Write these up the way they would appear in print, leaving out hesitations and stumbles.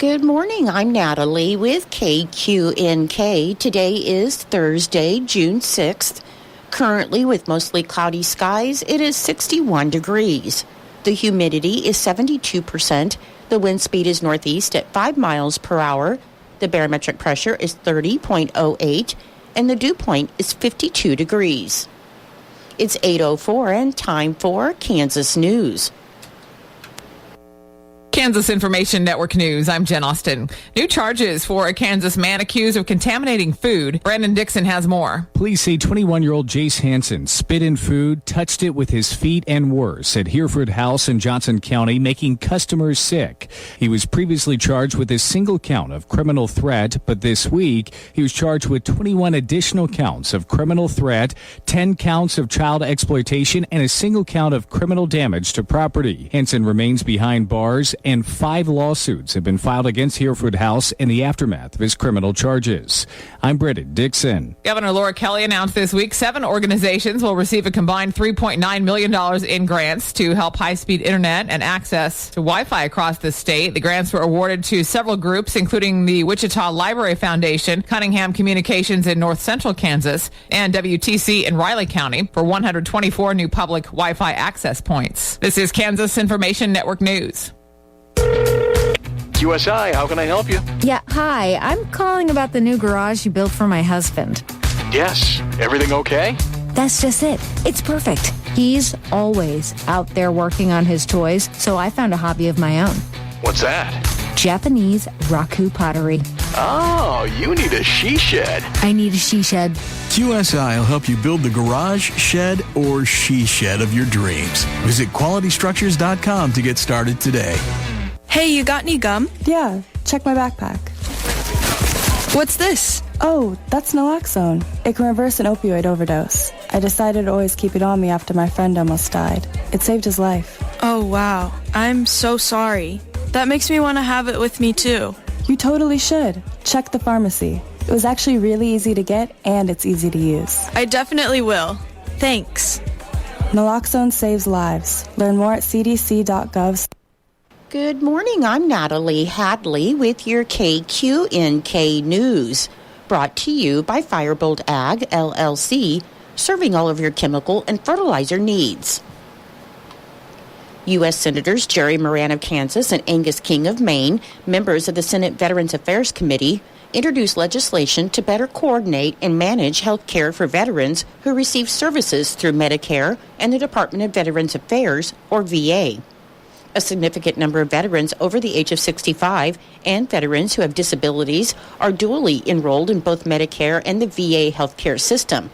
Good morning. I'm Natalie with KQNK. Today is Thursday, June 6th. Currently, with mostly cloudy skies, it is 61 degrees. The humidity is 72%. The wind speed is northeast at 5 miles per hour. The barometric pressure is 30.08, and the dew point is 52 degrees. It's 8:04 and time for Kansas News. Kansas Information Network News. I'm Jen Austin. New charges for a Kansas man accused of contaminating food. Brandon Dixon has more. Police say 21-year-old Jace Hansen spit in food, touched it with his feet, and worse at Hereford House in Johnson County, making customers sick. He was previously charged with a single count of criminal threat, but this week he was charged with 21 additional counts of criminal threat, 10 counts of child exploitation, and a single count of criminal damage to property. Hansen remains behind bars, and 5 lawsuits have been filed against Hereford House in the aftermath of his criminal charges. I'm Brandon Dixon. Governor Laura Kelly announced this week 7 organizations will receive a combined $3.9 million in grants to help high-speed internet and access to Wi-Fi across the state. The grants were awarded to several groups, including the Wichita Library Foundation, Cunningham Communications in North Central Kansas, and WTC in Riley County for 124 new public Wi-Fi access points. This is Kansas Information Network News. QSI, how can I help you? Yeah, hi. I'm calling about the new garage you built for my husband. Yes. Everything okay? That's just it. It's perfect. He's always out there working on his toys, so I found a hobby of my own. What's that? Japanese raku pottery. Oh, you need a she shed. I need a she shed. QSI will help you build the garage, shed, or she shed of your dreams. Visit QualityStructures.com to get started today. Hey, you got any gum? Yeah, check my backpack. What's this? Oh, that's naloxone. It can reverse an opioid overdose. I decided to always keep it on me after my friend almost died. It saved his life. Oh, wow. I'm so sorry. That makes me want to have it with me, too. You totally should. Check the pharmacy. It was actually really easy to get, and it's easy to use. I definitely will. Thanks. Naloxone saves lives. Learn more at cdc.gov. Good morning. I'm Natalie Hadley with your KQNK News. Brought to you by Firebolt Ag, LLC, serving all of your chemical and fertilizer needs. U.S. Senators Jerry Moran of Kansas and Angus King of Maine, members of the Senate Veterans Affairs Committee, introduced legislation to better coordinate and manage health care for veterans who receive services through Medicare and the Department of Veterans Affairs, or VA. A significant number of veterans over the age of 65 and veterans who have disabilities are dually enrolled in both Medicare and the VA healthcare system.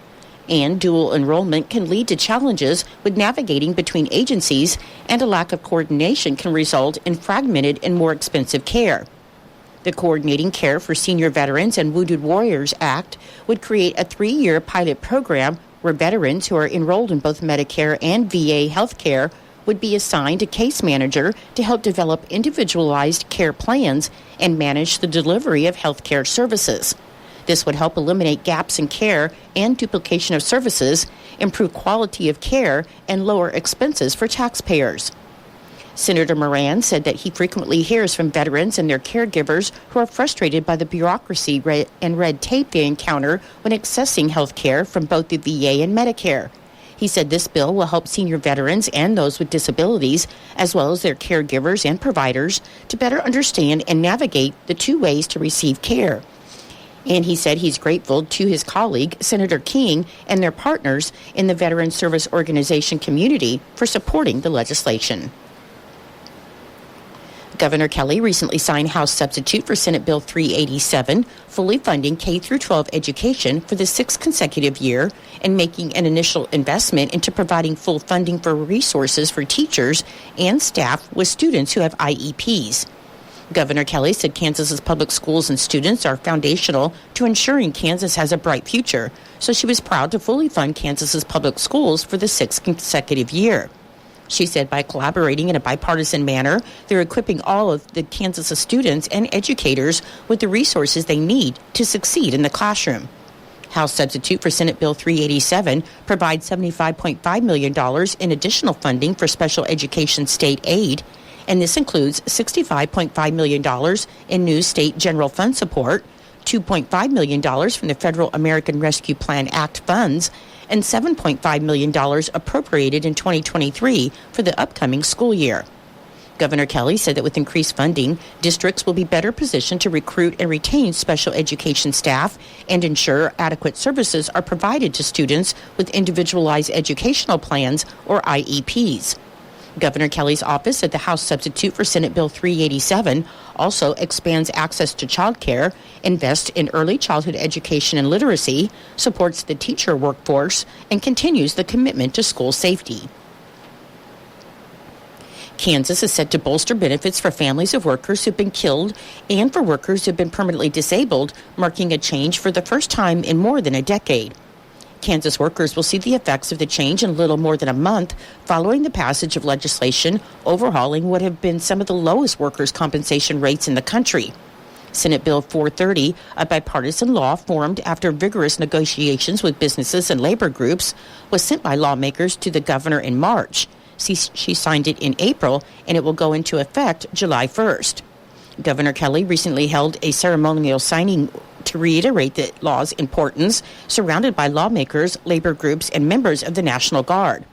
And dual enrollment can lead to challenges with navigating between agencies, and a lack of coordination can result in fragmented and more expensive care. The Coordinating Care for Senior Veterans and Wounded Warriors Act would create a 3-year pilot program where veterans who are enrolled in both Medicare and VA healthcare would be assigned a case manager to help develop individualized care plans and manage the delivery of healthcare services. This would help eliminate gaps in care and duplication of services, improve quality of care, and lower expenses for taxpayers. Senator Moran said that he frequently hears from veterans and their caregivers who are frustrated by the bureaucracy and red tape they encounter when accessing health care from both the VA and Medicare. He said this bill will help senior veterans and those with disabilities, as well as their caregivers and providers, to better understand and navigate the 2 ways to receive care. And he said he's grateful to his colleague, Senator King, and their partners in the Veteran Service Organization community for supporting the legislation. Governor Kelly recently signed House substitute for Senate Bill 387, fully funding K-12 education for the 6th consecutive year and making an initial investment into providing full funding for resources for teachers and staff with students who have IEPs. Governor Kelly said Kansas's public schools and students are foundational to ensuring Kansas has a bright future, so she was proud to fully fund Kansas's public schools for the 6th consecutive year. She said by collaborating in a bipartisan manner, they're equipping all of the Kansas students and educators with the resources they need to succeed in the classroom. House substitute for Senate Bill 387 provides $75.5 million in additional funding for special education state aid and this includes $65.5 million in new state general fund support, $2.5 million from the Federal American Rescue Plan Act funds, and $7.5 million appropriated in 2023 for the upcoming school year. Governor Kelly said that with increased funding, districts will be better positioned to recruit and retain special education staff and ensure adequate services are provided to students with individualized educational plans, or IEPs. Governor Kelly's office said the House substitute for Senate Bill 387 also expands access to child care, invests in early childhood education and literacy, supports the teacher workforce, and continues the commitment to school safety. Kansas is set to bolster benefits for families of workers who've been killed and for workers who've been permanently disabled, marking a change for the first time in more than a decade. Kansas workers will see the effects of the change in little more than a month following the passage of legislation overhauling what have been some of the lowest workers' compensation rates in the country. Senate Bill 430, a bipartisan law formed after vigorous negotiations with businesses and labor groups, was sent by lawmakers to the governor in March. She signed it in April, and it will go into effect July 1st. Governor Kelly recently held a ceremonial signing to reiterate the law's importance, surrounded by lawmakers, labor groups, and members of the National Guard.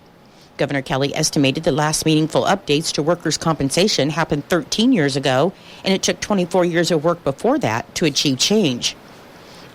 Governor Kelly estimated the last meaningful updates to workers' compensation happened 13 years ago, and it took 24 years of work before that to achieve change.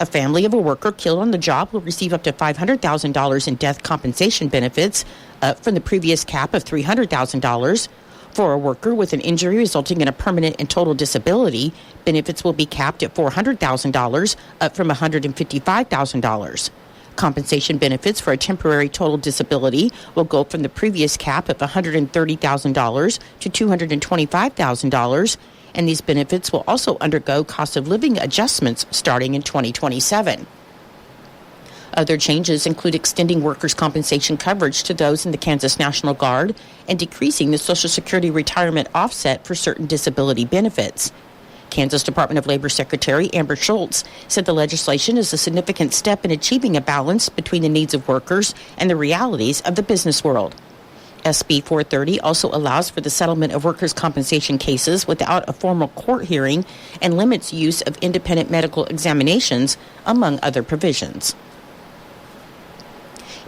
A family of a worker killed on the job will receive up to $500,000 in death compensation benefits, up from the previous cap of $300,000. For a worker with an injury resulting in a permanent and total disability, benefits will be capped at $400,000, up from $155,000. Compensation benefits for a temporary total disability will go from the previous cap of $130,000 to $225,000, and these benefits will also undergo cost of living adjustments starting in 2027. Other changes include extending workers' compensation coverage to those in the Kansas National Guard and decreasing the Social Security retirement offset for certain disability benefits. Kansas Department of Labor Secretary Amber Schultz said the legislation is a significant step in achieving a balance between the needs of workers and the realities of the business world. SB 430 also allows for the settlement of workers' compensation cases without a formal court hearing and limits use of independent medical examinations, among other provisions.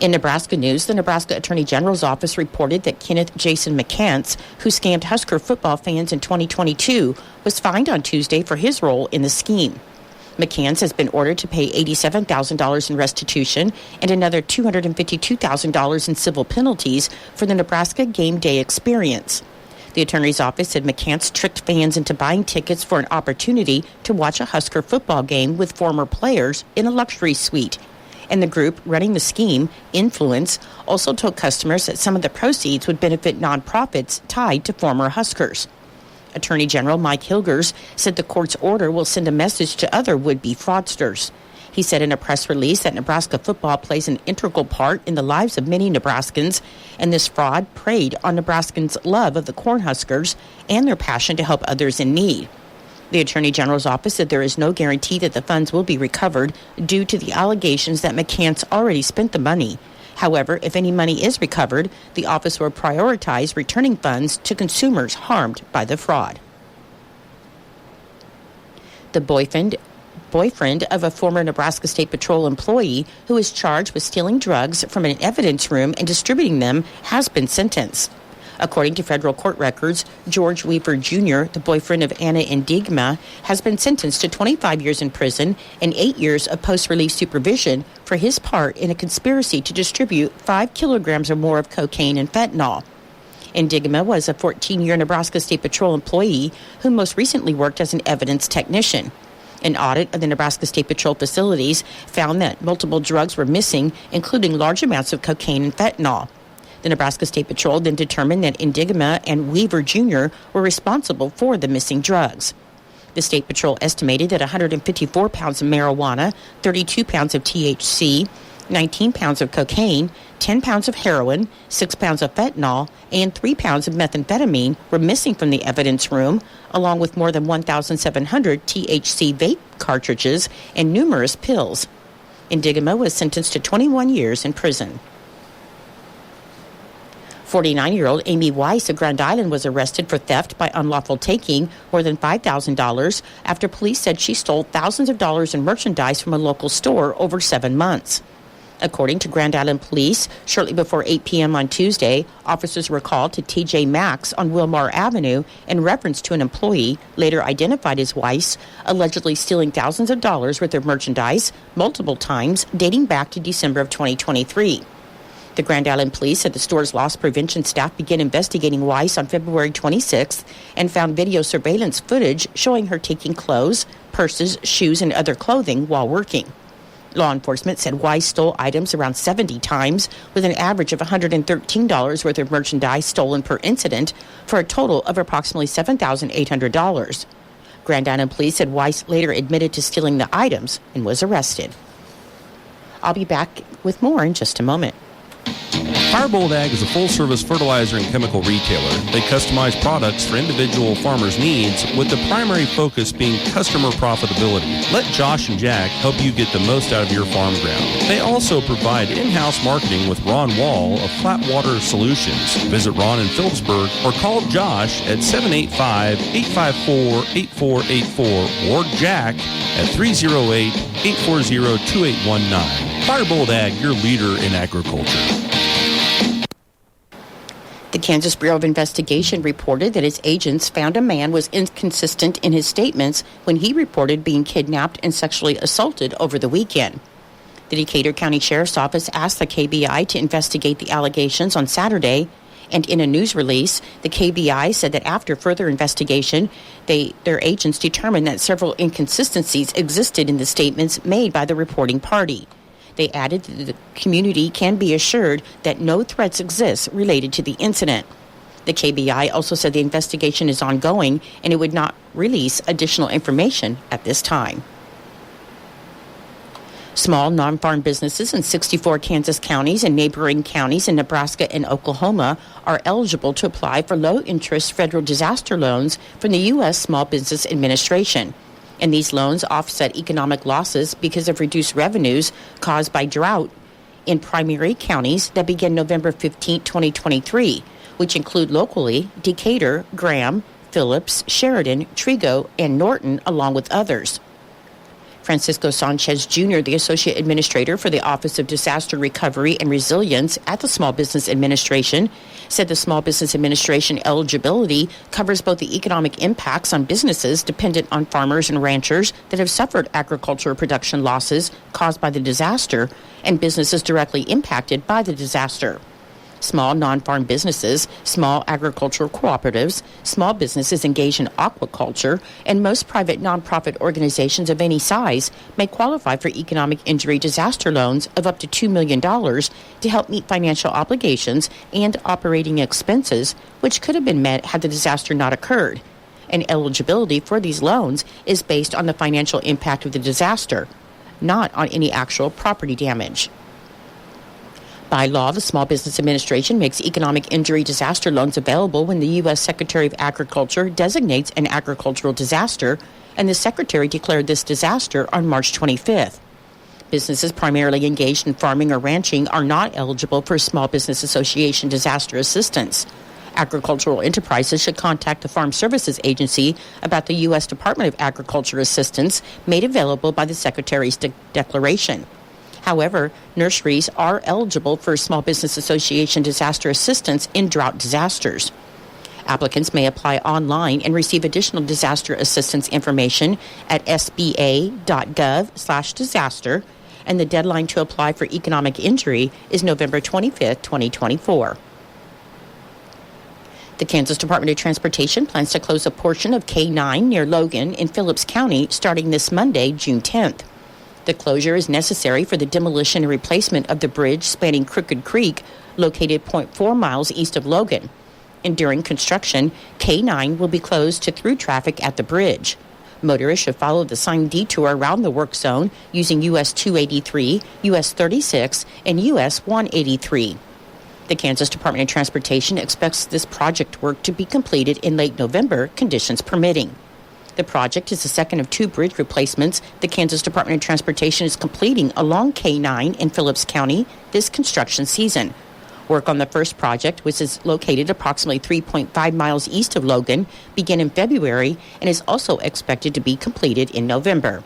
In Nebraska news, the Nebraska Attorney General's office reported that Kenneth Jason McCants, who scammed Husker football fans in 2022, was fined on Tuesday for his role in the scheme. McCants has been ordered to pay $87,000 in restitution and another $252,000 in civil penalties for the Nebraska game day experience. The attorney's office said McCants tricked fans into buying tickets for an opportunity to watch a Husker football game with former players in a luxury suite. And the group running the scheme, Influence, also told customers that some of the proceeds would benefit nonprofits tied to former Huskers. Attorney General Mike Hilgers said the court's order will send a message to other would-be fraudsters. He said in a press release that Nebraska football plays an integral part in the lives of many Nebraskans, and this fraud preyed on Nebraskans' love of the Cornhuskers and their passion to help others in need. The Attorney General's office said there is no guarantee that the funds will be recovered due to the allegations that McCants already spent the money. However, if any money is recovered, the office will prioritize returning funds to consumers harmed by the fraud. The boyfriend of a former Nebraska State Patrol employee who is charged with stealing drugs from an evidence room and distributing them has been sentenced. According to federal court records, George Weaver Jr., the boyfriend of Anna Indigma, has been sentenced to 25 years in prison and 8 years of post-release supervision for his part in a conspiracy to distribute 5 kilograms or more of cocaine and fentanyl. Indigma was a 14-year Nebraska State Patrol employee who most recently worked as an evidence technician. An audit of the Nebraska State Patrol facilities found that multiple drugs were missing, including large amounts of cocaine and fentanyl. The Nebraska State Patrol then determined that Indigma and Weaver Jr. were responsible for the missing drugs. The State Patrol estimated that 154 pounds of marijuana, 32 pounds of THC, 19 pounds of cocaine, 10 pounds of heroin, 6 pounds of fentanyl, and 3 pounds of methamphetamine were missing from the evidence room, along with more than 1,700 THC vape cartridges and numerous pills. Indigma was sentenced to 21 years in prison. 49-year-old Amy Weiss of Grand Island was arrested for theft by unlawful taking more than $5,000 after police said she stole thousands of dollars in merchandise from a local store over 7 months. According to Grand Island Police, shortly before 8 p.m. on Tuesday, officers were called to TJ Maxx on Wilmar Avenue in reference to an employee, later identified as Weiss, allegedly stealing thousands of dollars worth of merchandise multiple times dating back to December of 2023. The Grand Island Police said the store's loss prevention staff began investigating Weiss on February 26th and found video surveillance footage showing her taking clothes, purses, shoes, and other clothing while working. Law enforcement said Weiss stole items around 70 times, with an average of $113 worth of merchandise stolen per incident, for a total of approximately $7,800. Grand Island Police said Weiss later admitted to stealing the items and was arrested. I'll be back with more in just a moment. Firebolt Ag is a full-service fertilizer and chemical retailer. They customize products for individual farmers' needs, with the primary focus being customer profitability. Let Josh and Jack help you get the most out of your farm ground. They also provide in-house marketing with Ron Wall of Flatwater Solutions. Visit Ron in Phillipsburg or call Josh at 785-854-8484 or Jack at 308-840-2819. Firebolt Ag, your leader in agriculture. The Kansas Bureau of Investigation reported that its agents found a man was inconsistent in his statements when he reported being kidnapped and sexually assaulted over the weekend. The Decatur County Sheriff's Office asked the KBI to investigate the allegations on Saturday, and in a news release, the KBI said that after further investigation, their agents determined that several inconsistencies existed in the statements made by the reporting party. They added that the community can be assured that no threats exist related to the incident. The KBI also said the investigation is ongoing and it would not release additional information at this time. Small non-farm businesses in 64 Kansas counties and neighboring counties in Nebraska and Oklahoma are eligible to apply for low-interest federal disaster loans from the U.S. Small Business Administration. And these loans offset economic losses because of reduced revenues caused by drought in primary counties that begin November 15, 2023, which include locally Decatur, Graham, Phillips, Sheridan, Trigo, and Norton, along with others. Francisco Sanchez Jr., the Associate Administrator for the Office of Disaster Recovery and Resilience at the Small Business Administration, said the Small Business Administration eligibility covers both the economic impacts on businesses dependent on farmers and ranchers that have suffered agricultural production losses caused by the disaster and businesses directly impacted by the disaster. Small non-farm businesses, small agricultural cooperatives, small businesses engaged in aquaculture, and most private nonprofit organizations of any size may qualify for economic injury disaster loans of up to $2 million to help meet financial obligations and operating expenses, which could have been met had the disaster not occurred. And eligibility for these loans is based on the financial impact of the disaster, not on any actual property damage. By law, the Small Business Administration makes economic injury disaster loans available when the U.S. Secretary of Agriculture designates an agricultural disaster, and the Secretary declared this disaster on March 25th. Businesses primarily engaged in farming or ranching are not eligible for Small Business Association disaster assistance. Agricultural enterprises should contact the Farm Services Agency about the U.S. Department of Agriculture assistance made available by the Secretary's declaration. However, nurseries are eligible for Small Business Association disaster assistance in drought disasters. Applicants may apply online and receive additional disaster assistance information at sba.gov/disaster, and the deadline to apply for economic injury is November 25th, 2024. The Kansas Department of Transportation plans to close a portion of K9 near Logan in Phillips County starting this Monday, June 10th. The closure is necessary for the demolition and replacement of the bridge spanning Crooked Creek, located 0.4 miles east of Logan. And during construction, K9 will be closed to through traffic at the bridge. Motorists should follow the signed detour around the work zone using US 283, US 36, and US 183. The Kansas Department of Transportation expects this project work to be completed in late November, conditions permitting. The project is the second of two bridge replacements the Kansas Department of Transportation is completing along K9 in Phillips County this construction season. Work on the first project, which is located approximately 3.5 miles east of Logan, began in February and is also expected to be completed in November.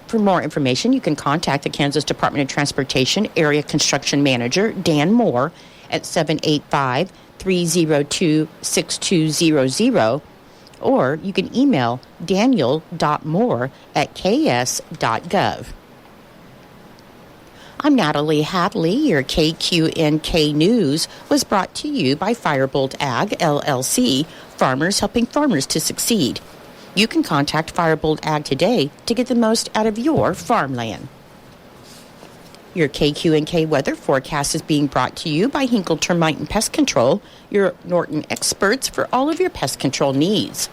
For more information, you can contact the Kansas Department of Transportation Area Construction Manager, Dan Moore, at 785-302-6200, or you can email daniel.moore@ks.gov. I'm Natalie Hadley. Your KQNK News was brought to you by Firebolt Ag, LLC, farmers helping farmers to succeed. You can contact Firebolt Ag today to get the most out of your farmland. Your KQNK weather forecast is being brought to you by Hinkle Termite and Pest Control, your Norton experts for all of your pest control needs.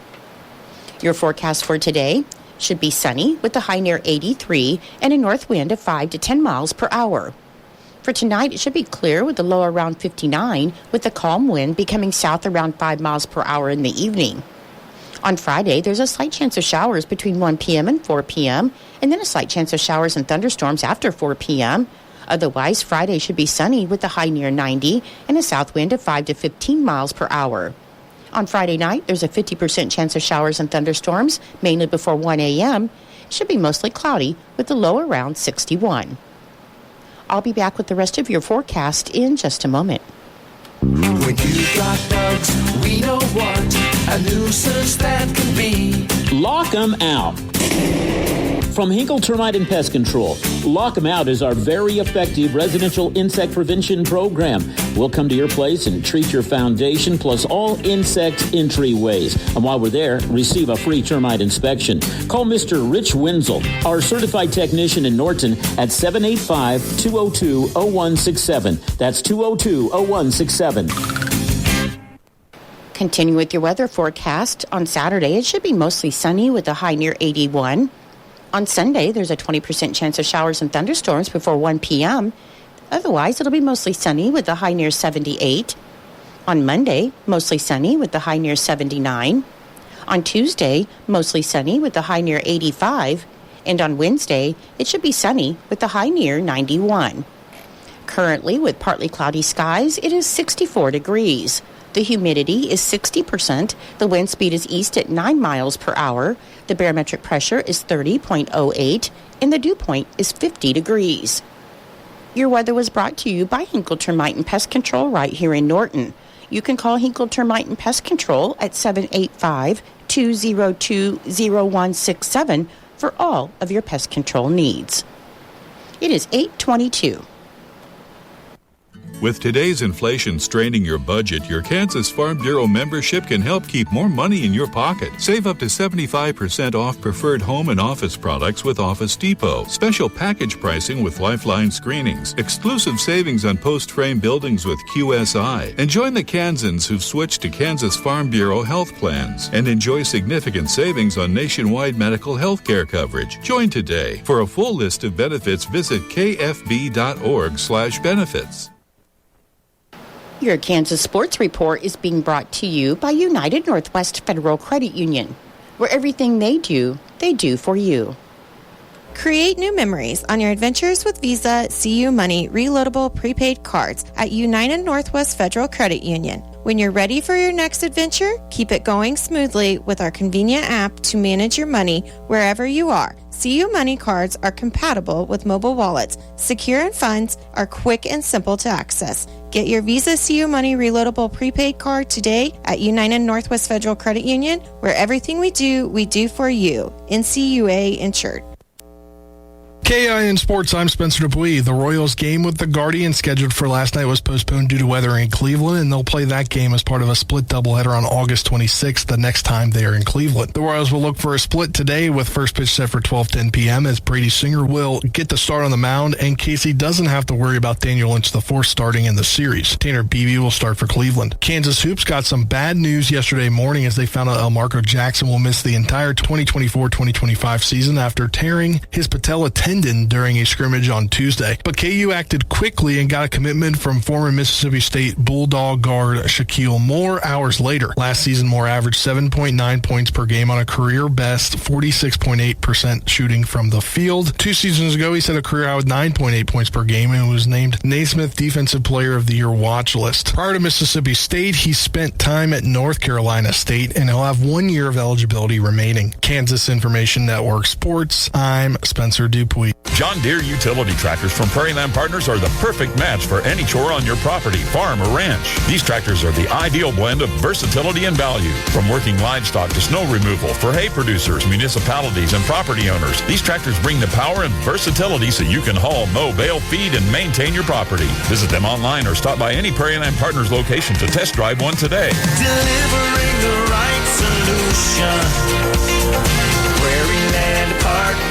Your forecast for today should be sunny with a high near 83 and a north wind of 5 to 10 miles per hour. For tonight, it should be clear with a low around 59 with a calm wind becoming south around 5 miles per hour in the evening. On Friday, there's a slight chance of showers between 1 p.m. and 4 p.m., and then a slight chance of showers and thunderstorms after 4 p.m. Otherwise, Friday should be sunny with a high near 90 and a south wind of 5 to 15 miles per hour. On Friday night, there's a 50% chance of showers and thunderstorms, mainly before 1 a.m. It should be mostly cloudy with a low around 61. I'll be back with the rest of your forecast in just a moment. When you got bugs, we know what a nuisance that can be. Lock 'em out. From Hinkle Termite and Pest Control, Lock 'em Out is our very effective residential insect prevention program. We'll come to your place and treat your foundation plus all insect entryways. And while we're there, receive a free termite inspection. Call Mr. Rich Wenzel, our certified technician in Norton, at 785-202-0167. That's 202-0167. Continue with your weather forecast. On Saturday, it should be mostly sunny with a high near 81. On Sunday, there's a 20% chance of showers and thunderstorms before 1 p.m. Otherwise, it'll be mostly sunny with a high near 78. On Monday, mostly sunny with a high near 79. On Tuesday, mostly sunny with a high near 85. And on Wednesday, it should be sunny with a high near 91. Currently, with partly cloudy skies, it is 64 degrees. The humidity is 60%. The wind speed is east at 9 miles per hour. The barometric pressure is 30.08, and the dew point is 50 degrees. Your weather was brought to you by Hinkle Termite and Pest Control right here in Norton. You can call Hinkle Termite and Pest Control at 785-202-0167 for all of your pest control needs. It is 8:22. With today's inflation straining your budget, your Kansas Farm Bureau membership can help keep more money in your pocket. Save up to 75% off preferred home and office products with Office Depot. Special package pricing with Lifeline screenings. Exclusive savings on post-frame buildings with QSI. And join the Kansans who've switched to Kansas Farm Bureau health plans. And enjoy significant savings on nationwide medical health care coverage. Join today. For a full list of benefits, visit kfb.org/benefits. Your Kansas Sports Report is being brought to you by United Northwest Federal Credit Union, where everything they do for you. Create new memories on your adventures with Visa, CU Money, reloadable prepaid cards at United Northwest Federal Credit Union. When you're ready for your next adventure, keep it going smoothly with our convenient app to manage your money wherever you are. CU Money cards are compatible with mobile wallets, secure and funds are quick and simple to access. Get your Visa CU Money reloadable prepaid card today at United Northwest Federal Credit Union, where everything we do for you. NCUA insured. KIN Sports, I'm Spencer Dupuis. The Royals game with the Guardians scheduled for last night was postponed due to weather in Cleveland, and they'll play that game as part of a split doubleheader on August 26th, the next time they are in Cleveland. The Royals will look for a split today with first pitch set for 12:10 p.m. as Brady Singer will get the start on the mound, and Casey doesn't have to worry about Daniel Lynch IV starting in the series. Tanner Beebe will start for Cleveland. Kansas Hoops got some bad news yesterday morning as they found out Elmarco Jackson will miss the entire 2024-2025 season after tearing his patella tendon Linden during a scrimmage on Tuesday. But KU acted quickly and got a commitment from former Mississippi State Bulldog guard Shaquille Moore hours later. Last season, Moore averaged 7.9 points per game on a career best 46.8% shooting from the field. 2 seasons ago, he set a career high with 9.8 points per game and was named Naismith Defensive Player of the Year watch list. Prior to Mississippi State, he spent time at North Carolina State, and he'll have 1 year of eligibility remaining. Kansas Information Network Sports, I'm Spencer Dupuis. John Deere utility tractors from Prairie Land Partners are the perfect match for any chore on your property, farm, or ranch. These tractors are the ideal blend of versatility and value. From working livestock to snow removal for hay producers, municipalities, and property owners, these tractors bring the power and versatility so you can haul, mow, bale, feed, and maintain your property. Visit them online or stop by any Prairie Land Partners location to test drive one today. Delivering the right solution. Prairie Land Partners.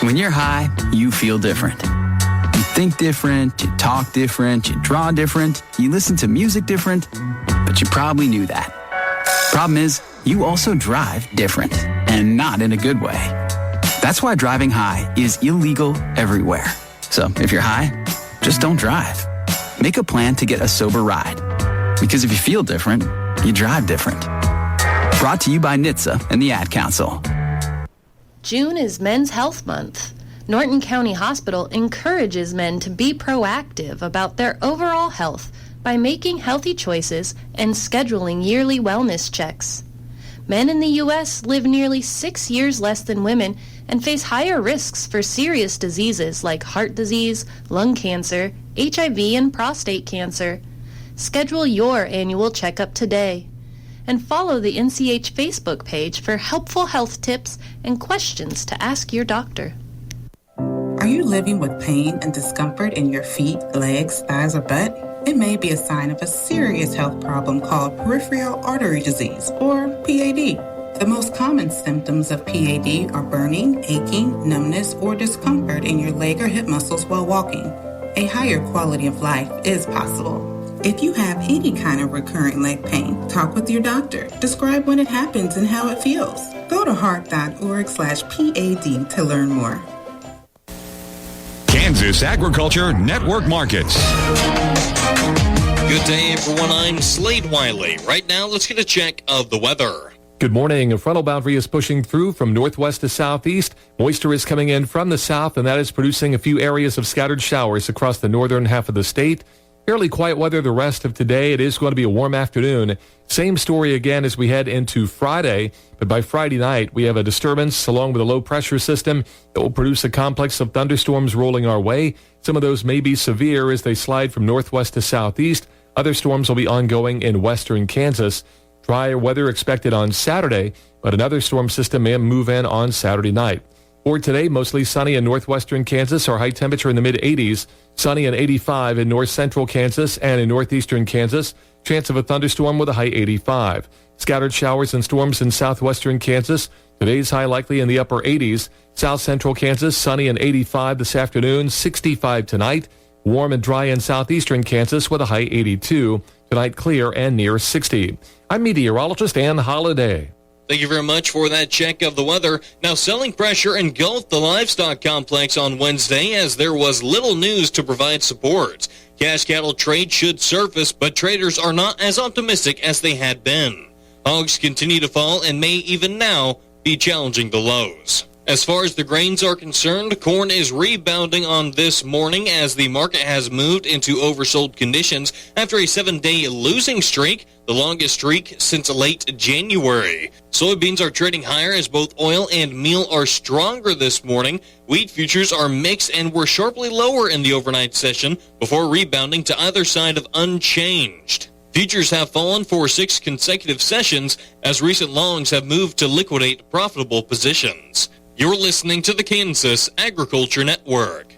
When you're high, you feel different. You think different, you talk different, you draw different, you listen to music different, but you probably knew that. Problem is, you also drive different, and not in a good way. That's why driving high is illegal everywhere. So if you're high, just don't drive. Make a plan to get a sober ride. Because if you feel different, you drive different. Brought to you by NHTSA and the Ad Council. June is Men's Health Month. Norton County Hospital encourages men to be proactive about their overall health by making healthy choices and scheduling yearly wellness checks. Men in the U.S. live nearly 6 years less than women and face higher risks for serious diseases like heart disease, lung cancer, HIV, and prostate cancer. Schedule your annual checkup today. And follow the NCH Facebook page for helpful health tips and questions to ask your doctor. Are you living with pain and discomfort in your feet, legs, thighs, or butt? It may be a sign of a serious health problem called peripheral artery disease, or PAD. The most common symptoms of PAD are burning, aching, numbness, or discomfort in your leg or hip muscles while walking. A higher quality of life is possible. If you have any kind of recurrent leg pain, talk with your doctor. Describe when it happens and how it feels. Go to heart.org/PAD to learn more. Kansas Agriculture Network Markets. Good day, everyone. I'm Slade Wiley. Right now, let's get a check of the weather. Good morning. A frontal boundary is pushing through from northwest to southeast. Moisture is coming in from the south, and that is producing a few areas of scattered showers across the northern half of the state. Fairly quiet weather the rest of today. It is going to be a warm afternoon. Same story again as we head into Friday, but by Friday night, we have a disturbance along with a low-pressure system that will produce a complex of thunderstorms rolling our way. Some of those may be severe as they slide from northwest to southeast. Other storms will be ongoing in western Kansas. Drier weather expected on Saturday, but another storm system may move in on Saturday night. For today, mostly sunny in northwestern Kansas, our high temperature in the mid-80s. Sunny and 85 in north central Kansas and in northeastern Kansas. Chance of a thunderstorm with a high 85. Scattered showers and storms in southwestern Kansas. Today's high likely in the upper 80s. South central Kansas, sunny and 85 this afternoon, 65 tonight. Warm and dry in southeastern Kansas with a high 82. Tonight clear and near 60. I'm meteorologist Ann Holliday. Thank you very much for that check of the weather. Now, selling pressure engulfed the livestock complex on Wednesday as there was little news to provide support. Cash cattle trade should surface, but traders are not as optimistic as they had been. Hogs continue to fall and may even now be challenging the lows. As far as the grains are concerned, corn is rebounding on this morning as the market has moved into oversold conditions after a 7-day losing streak, the longest streak since late January. Soybeans are trading higher as both oil and meal are stronger this morning. Wheat futures are mixed and were sharply lower in the overnight session before rebounding to either side of unchanged. Futures have fallen for 6 consecutive sessions as recent longs have moved to liquidate profitable positions. You're listening to the Kansas Agriculture Network.